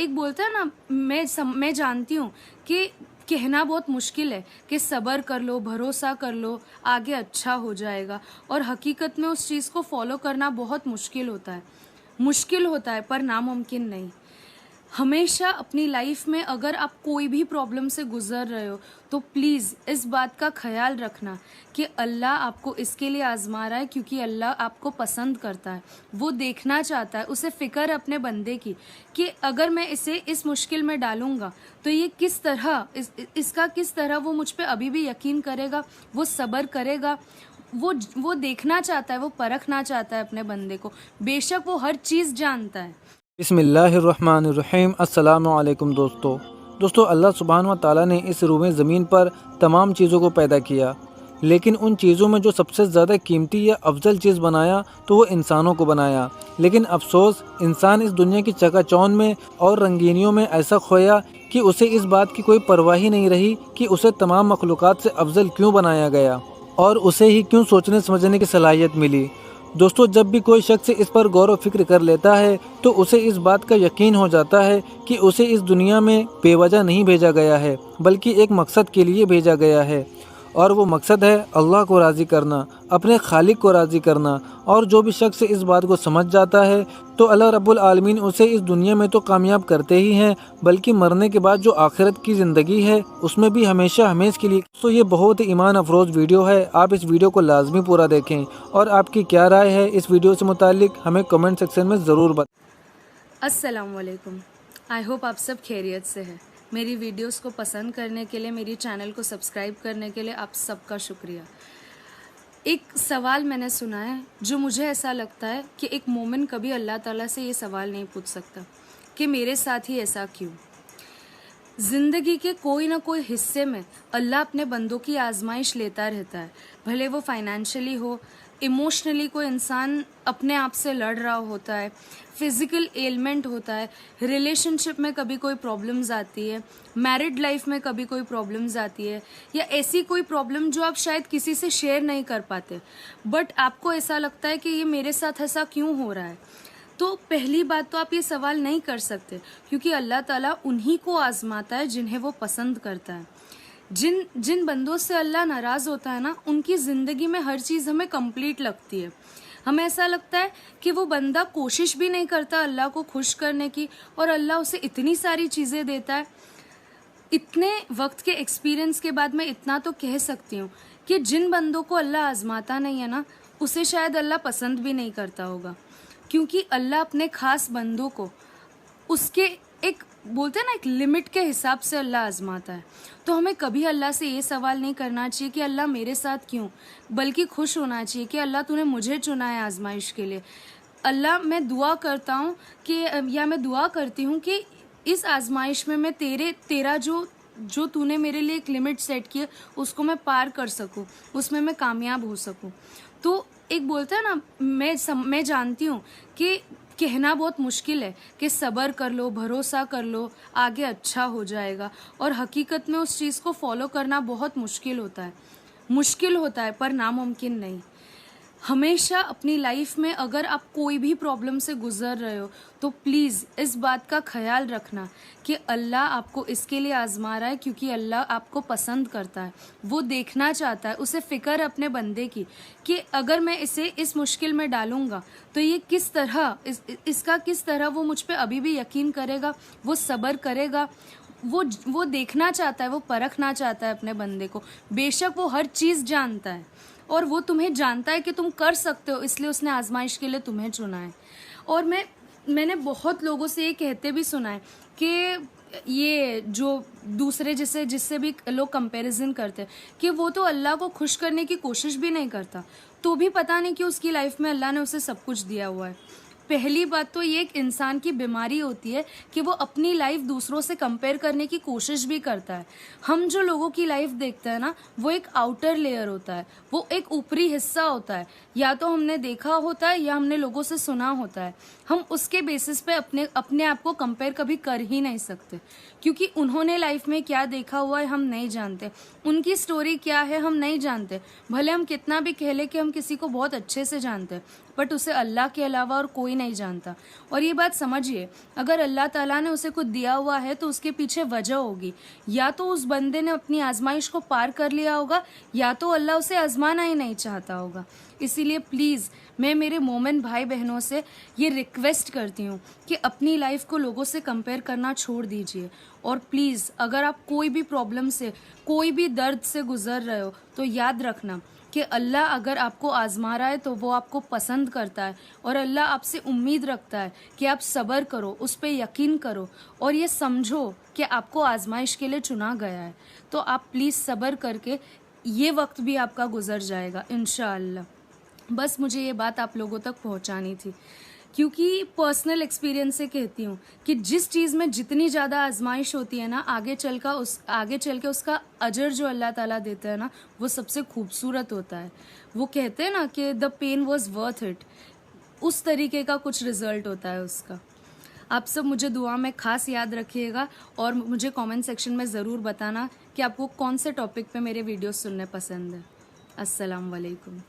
एक बोलता है ना, मैं जानती हूँ कि कहना बहुत मुश्किल है कि सब्र कर लो, भरोसा कर लो, आगे अच्छा हो जाएगा। और हकीकत में उस चीज़ को फॉलो करना बहुत मुश्किल होता है पर नामुमकिन नहीं। हमेशा अपनी लाइफ में अगर आप कोई भी प्रॉब्लम से गुजर रहे हो तो प्लीज़ इस बात का ख्याल रखना कि अल्लाह आपको इसके लिए आजमा रहा है, क्योंकि अल्लाह आपको पसंद करता है। वो देखना चाहता है, उसे फ़िक्र है अपने बंदे की कि अगर मैं इसे इस मुश्किल में डालूंगा तो ये किस तरह इसका किस तरह वो मुझ पे अभी भी यकीन करेगा, वो सब्र करेगा। वो देखना चाहता है, वो परखना चाहता है अपने बंदे को। बेशक वो हर चीज़ जानता है। बिस्मिल्लाहिर्रहमानिर्रहीम। अस्सलामु अलैकुम दोस्तों अल्लाह सुब्हानहू व तआला ने इस रूह ज़मीन पर तमाम चीज़ों को पैदा किया, लेकिन उन चीज़ों में जो सबसे ज़्यादा कीमती या अफजल चीज़ बनाया तो वो इंसानों को बनाया। लेकिन अफसोस, इंसान इस दुनिया की चकाचौंध में और रंगीनियों में ऐसा खोया कि उसे इस बात की कोई परवाह ही नहीं रही कि उसे तमाम मखलूक़ात से अफजल क्यों बनाया गया और उसे ही क्यों सोचने समझने की सलाहियत मिली। दोस्तों, जब भी कोई शख्स इस पर गौर व फिक्र कर लेता है तो उसे इस बात का यकीन हो जाता है कि उसे इस दुनिया में बेवजह नहीं भेजा गया है, बल्कि एक मकसद के लिए भेजा गया है। और वो मकसद है अल्लाह को राज़ी करना, अपने खालिक को राज़ी करना। और जो भी शख्स इस बात को समझ जाता है तो अल्लाह रब्बुल आलमीन उसे इस दुनिया में तो कामयाब करते ही हैं, बल्कि मरने के बाद जो आखिरत की ज़िंदगी है उसमें भी हमेशा हमेश के लिए। तो ये बहुत ही ईमान अफरोज़ वीडियो है, आप इस वीडियो को लाजमी पूरा देखें। और आपकी क्या राय है इस वीडियो से मुतालिक हमें कमेंट सेक्शन में ज़रूर बताएं। अस्सलाम वालेकुम। आई होप आप सब खैरियत से हैं। मेरी वीडियोस को पसंद करने के लिए, मेरी चैनल को सब्सक्राइब करने के लिए आप सबका शुक्रिया। एक सवाल मैंने सुना है जो मुझे ऐसा लगता है कि एक मोमिन कभी अल्लाह ताला से ये सवाल नहीं पूछ सकता कि मेरे साथ ही ऐसा क्यों। ज़िंदगी के कोई ना कोई हिस्से में अल्लाह अपने बंदों की आजमाइश लेता रहता है, भले वो फाइनेंशियली हो, इमोशनली कोई इंसान अपने आप से लड़ रहा होता है, फिज़िकल एलिमेंट होता है, रिलेशनशिप में कभी कोई प्रॉब्लम्स आती है, मैरिड लाइफ में कभी कोई प्रॉब्लम्स आती है, या ऐसी कोई प्रॉब्लम जो आप शायद किसी से शेयर नहीं कर पाते, बट आपको ऐसा लगता है कि ये मेरे साथ ऐसा क्यों हो रहा है। तो पहली बात तो आप ये सवाल नहीं कर सकते, क्योंकि अल्लाह ताला उन्हीं को आजमाता है जिन्हें वो पसंद करता है। जिन बंदों से अल्लाह नाराज़ होता है ना, उनकी ज़िंदगी में हर चीज़ हमें कंप्लीट लगती है। हमें ऐसा लगता है कि वो बंदा कोशिश भी नहीं करता अल्लाह को खुश करने की, और अल्लाह उसे इतनी सारी चीज़ें देता है। इतने वक्त के एक्सपीरियंस के बाद मैं इतना तो कह सकती हूँ कि जिन बंदों को अल्लाह आजमाता नहीं है ना, उसे शायद अल्लाह पसंद भी नहीं करता होगा, क्योंकि अल्लाह अपने खास बंदों को उसके एक बोलते हैं ना, एक लिमिट के हिसाब से अल्लाह आजमाता है। तो हमें कभी अल्लाह से ये सवाल नहीं करना चाहिए कि अल्लाह मेरे साथ क्यों, बल्कि खुश होना चाहिए कि अल्लाह तूने मुझे चुना है आजमाइश के लिए। अल्लाह, मैं दुआ करता हूँ कि मैं दुआ करती हूँ कि इस आजमाइश में मैं तेरा जो तूने मेरे लिए एक लिमिट सेट की है उसको मैं पार कर सकूँ, उसमें मैं कामयाब हो सकूँ। तो एक बोलता है ना, मैं जानती हूँ कि कहना बहुत मुश्किल है कि सब्र कर लो, भरोसा कर लो, आगे अच्छा हो जाएगा। और हकीकत में उस चीज़ को फॉलो करना बहुत मुश्किल होता है पर नामुमकिन नहीं। हमेशा अपनी लाइफ में अगर आप कोई भी प्रॉब्लम से गुजर रहे हो तो प्लीज़ इस बात का ख्याल रखना कि अल्लाह आपको इसके लिए आजमा रहा है, क्योंकि अल्लाह आपको पसंद करता है। वो देखना चाहता है, उसे फ़िक्र है अपने बंदे की कि अगर मैं इसे इस मुश्किल में डालूंगा तो ये किस तरह इसका किस तरह वो मुझ पे अभी भी यकीन करेगा, वो सब्र करेगा। वो देखना चाहता है, वो परखना चाहता है अपने बंदे को। बेशक वो हर चीज़ जानता है और वो तुम्हें जानता है कि तुम कर सकते हो, इसलिए उसने आजमाइश के लिए तुम्हें चुना है। और मैंने बहुत लोगों से ये कहते भी सुना है कि ये जो दूसरे जिससे भी लोग कंपैरिजन करते हैं कि वो तो अल्लाह को खुश करने की कोशिश भी नहीं करता, तो भी पता नहीं कि उसकी लाइफ में अल्लाह ने उसे सब कुछ दिया हुआ है। पहली बात तो ये एक इंसान की बीमारी होती है कि वो अपनी लाइफ दूसरों से कंपेयर करने की कोशिश भी करता है। हम जो लोगों की लाइफ देखते हैं ना, वो एक आउटर लेयर होता है, वो एक ऊपरी हिस्सा होता है। या तो हमने देखा होता है या हमने लोगों से सुना होता है। हम उसके बेसिस पे अपने आप को कंपेयर कभी कर ही नहीं सकते, क्योंकि उन्होंने लाइफ में क्या देखा हुआ है हम नहीं जानते, उनकी स्टोरी क्या है हम नहीं जानते। भले हम कितना भी कह ले कि हम किसी को बहुत अच्छे से जानते हैं, बट उसे अल्लाह के अलावा और कोई नहीं जानता। और ये बात समझिए, अगर अल्लाह ताला ने उसे कुछ दिया हुआ है तो उसके पीछे वजह होगी। या तो उस बंदे ने अपनी आजमाइश को पार कर लिया होगा, या तो अल्लाह उसे आजमाना ही नहीं चाहता होगा। इसीलिए प्लीज़ मैं मेरे मोमिन भाई बहनों से ये रिक्वेस्ट करती हूँ कि अपनी लाइफ को लोगों से कंपेयर करना छोड़ दीजिए। और प्लीज़ अगर आप कोई भी प्रॉब्लम से, कोई भी दर्द से गुजर रहे हो, तो याद रखना कि अल्लाह अगर आपको आजमा रहा है तो वो आपको पसंद करता है, और अल्लाह आपसे उम्मीद रखता है कि आप सब्र करो, उस पर यकीन करो, और ये समझो कि आपको आजमाइश के लिए चुना गया है। तो आप प्लीज़ सब्र करके, ये वक्त भी आपका गुजर जाएगा इंशाअल्लाह। बस मुझे ये बात आप लोगों तक पहुंचानी थी, क्योंकि पर्सनल एक्सपीरियंस से कहती हूँ कि जिस चीज़ में जितनी ज़्यादा आजमाइश होती है ना, आगे चल के उसका अजर जो अल्लाह ताला देता है ना, वो सबसे खूबसूरत होता है। वो कहते हैं ना कि the pain was worth it, उस तरीके का कुछ रिजल्ट होता है उसका। आप सब मुझे दुआ में खास याद रखिएगा, और मुझे कमेंट सेक्शन में ज़रूर बताना कि आपको कौन से टॉपिक पे मेरे वीडियोस सुनने पसंद है। अस्सलाम वालेकुम।